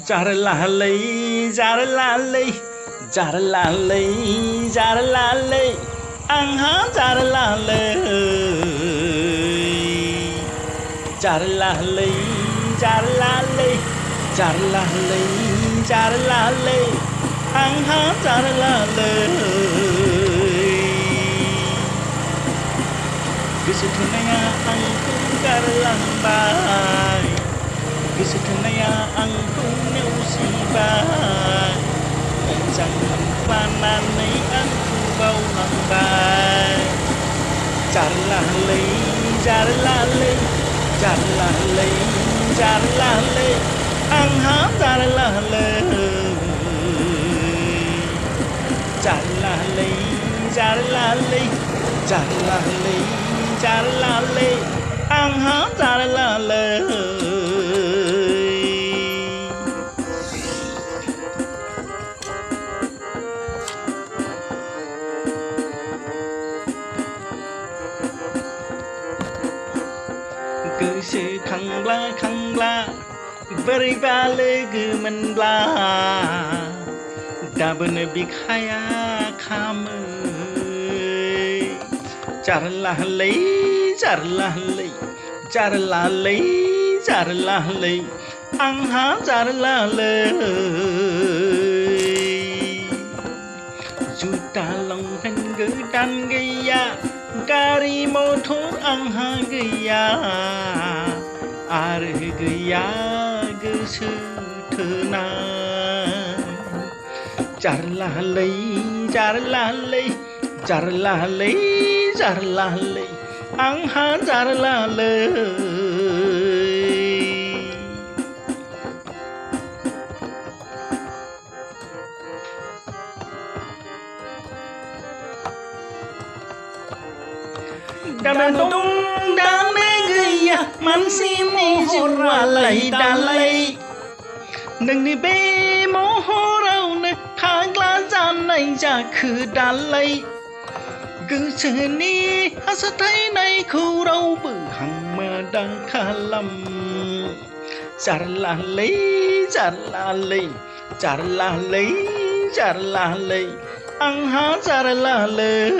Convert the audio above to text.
Jar la lay, jar la lay, jar la lay, jar la lay, ang ha jar la lay, jar la lay, jar la lay, jar la lay, jar la lay, ang ha jar la lay. Kesetunanya angku karlang bay, kesetunanya angku neusibay, jangan pananai angku bau lambai. Jarlah lay, jarlah lay, jarlah lay, jarlah lay, angha jarlah lay, jarlah lay, jarlah lay, jarlah lay. Jar la lay, ang ha jar la lay. Cứ sự khăng la, beri balik men bla, dabun bikhaya kamu. Jar la lay, jar la lay, jar la lay, jar la lay, ang ha jar la lay. Juta long hen gu dan gaya, gari motor ang ha gaya, ar gaya gesu thena. Jar la lay, jar la lay, jar la lay. Jar la lay, ang ha jar la lay. Đam tung đam gaya man si mohor walai dalai, nâng đi bê mohorau ne thang la jan nai ja khư dalai. Cứ sự ni asa thấy này khu rau bự hằng mà đang khá lắm. Jar la lay, jar la lay, jar la lay, jar la lay, ang ha jar la lay.